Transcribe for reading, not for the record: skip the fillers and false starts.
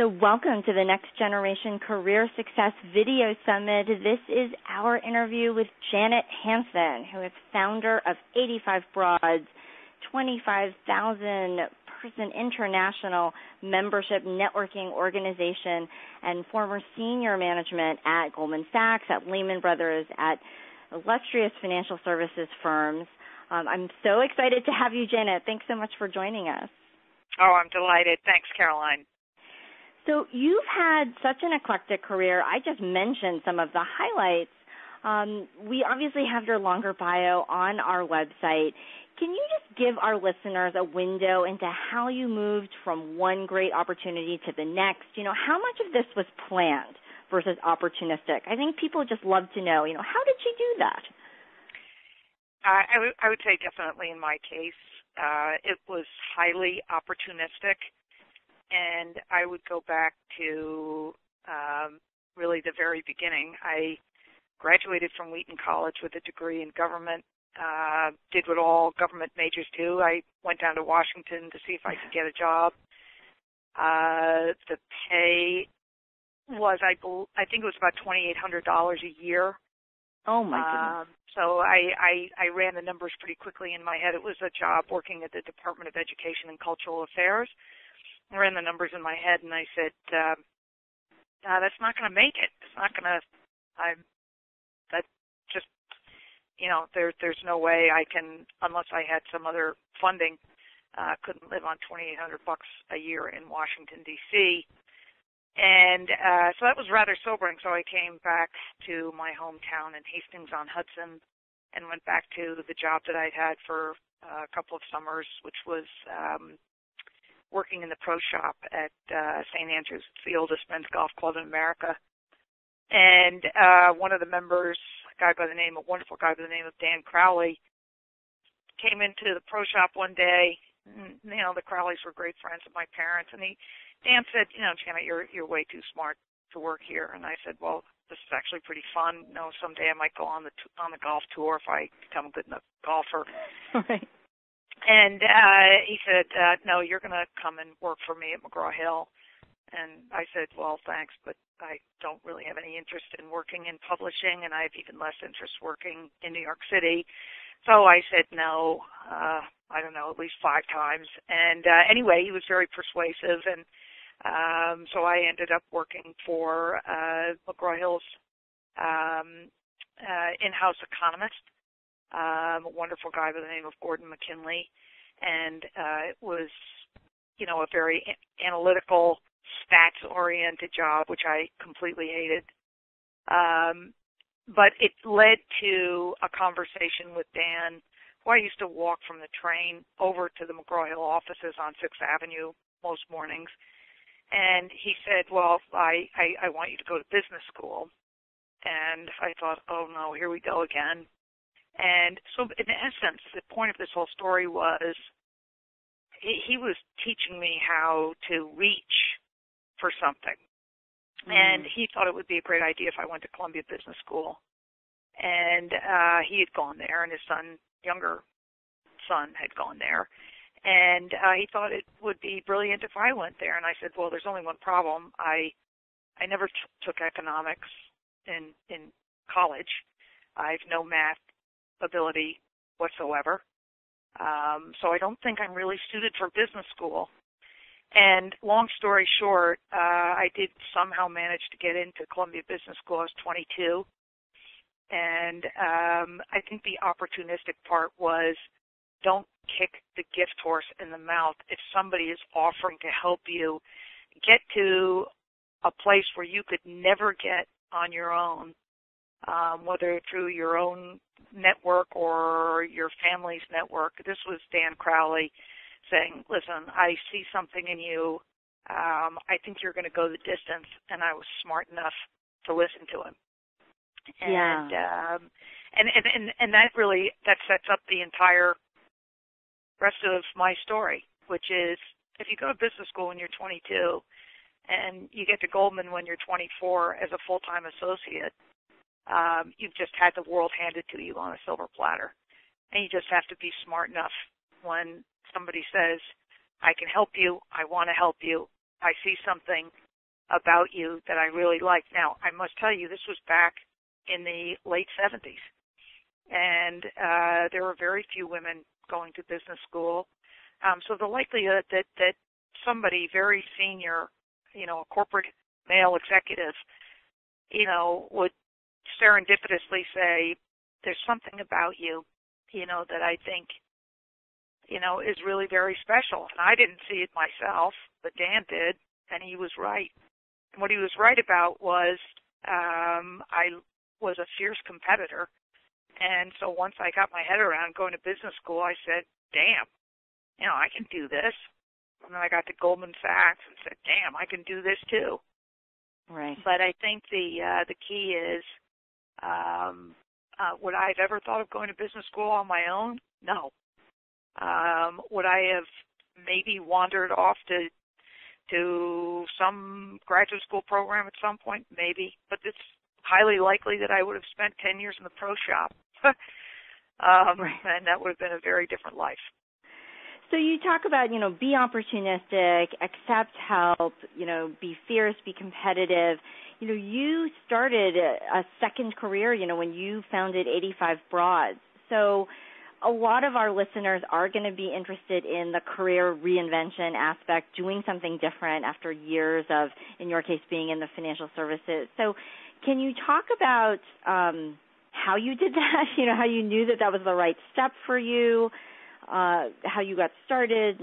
So welcome to the Next Generation Career Success Video Summit. This is our interview with Janet Hanson, who is founder of 85 Broads, 25,000-person international membership networking organization, and former senior management at Goldman Sachs, at Lehman Brothers, at illustrious financial services firms. I'm so excited to have you, Janet. Thanks so much for joining us. Oh, I'm delighted. Thanks, Caroline. So you've had such an eclectic career. I just mentioned some of the highlights. We obviously have your longer bio on our website. Can you just give our listeners a window into how you moved from one great opportunity to the next? You know, how much of this was planned versus opportunistic? I think people just love to know, how did you do that? I would say definitely in my case, it was highly opportunistic. And I would go back to really the very beginning. I graduated from Wheaton College with a degree in government, did what all government majors do. I went down to Washington to see if I could get a job. The pay was, I think it was about $2,800 a year. Oh, my goodness. So I ran the numbers pretty quickly in my head. It was a job working at the Department of Education and Cultural Affairs. I ran the numbers in my head, and I said, that's not going to make it. It's not going to, that just, there's no way I can, unless I had some other funding, couldn't live on $2,800 a year in Washington, D.C. And so that was rather sobering. So I came back to my hometown in Hastings-on-Hudson and went back to the job that I'd had for a couple of summers, which was working in the pro shop at St. Andrews. It's the oldest men's golf club in America. And one of the members, a wonderful guy by the name of Dan Crowley, came into the pro shop one day. The Crowleys were great friends of my parents, and Dan said, Janet, you're way too smart to work here. And I said, well, this is actually pretty fun. Someday I might go on the golf tour if I become a good enough golfer. Right. And he said, no, you're going to come and work for me at McGraw-Hill. And I said, well, thanks, but I don't really have any interest in working in publishing, and I have even less interest working in New York City. So I said no, at least 5 times. And anyway, he was very persuasive, and so I ended up working for McGraw-Hill's in-house economist, a wonderful guy by the name of Gordon McKinley, and it was, a very analytical, stats-oriented job, which I completely hated. But it led to a conversation with Dan, who I used to walk from the train over to the McGraw-Hill offices on 6th Avenue most mornings. And he said, well, I want you to go to business school. And I thought, oh, no, here we go again. And so in essence, the point of this whole story was he was teaching me how to reach for something. And he thought it would be a great idea if I went to Columbia Business School. And he had gone there, and his younger son had gone there. And he thought it would be brilliant if I went there. And I said, well, there's only one problem. I never took economics in college. I have no math ability whatsoever. So I don't think I'm really suited for business school. And long story short, I did somehow manage to get into Columbia Business School. I was 22. And I think the opportunistic part was don't kick the gift horse in the mouth. If somebody is offering to help you get to a place where you could never get on your own, whether through your own network or your family's network. This was Dan Crowley saying, listen, I see something in you. I think you're going to go the distance. And I was smart enough to listen to him. And that sets up the entire rest of my story, which is if you go to business school when you're 22 and you get to Goldman when you're 24 as a full-time associate, you've just had the world handed to you on a silver platter. And you just have to be smart enough when somebody says, I can help you, I want to help you, I see something, about you that I really liked. Now, I must tell you, this was back in the late 70s, and there were very few women going to business school. So the likelihood that somebody very senior, a corporate male executive, would serendipitously say, there's something about you, that I think, is really very special. And I didn't see it myself, but Dan did, and he was right. And what he was right about was I was a fierce competitor. And so once I got my head around going to business school, I said, damn, I can do this. And then I got to Goldman Sachs and said, damn, I can do this too. Right. But I think the key is, would I have ever thought of going to business school on my own? No. Would I have maybe wandered off to some graduate school program at some point? Maybe. But it's highly likely that I would have spent 10 years in the pro shop. Right. And that would have been a very different life. So you talk about, be opportunistic, accept help, be fierce, be competitive. You started a second career, when you founded 85 Broads. So a lot of our listeners are going to be interested in the career reinvention aspect, doing something different after years of, in your case, being in the financial services. So can you talk about how you did that, how you knew that was the right step for you, how you got started?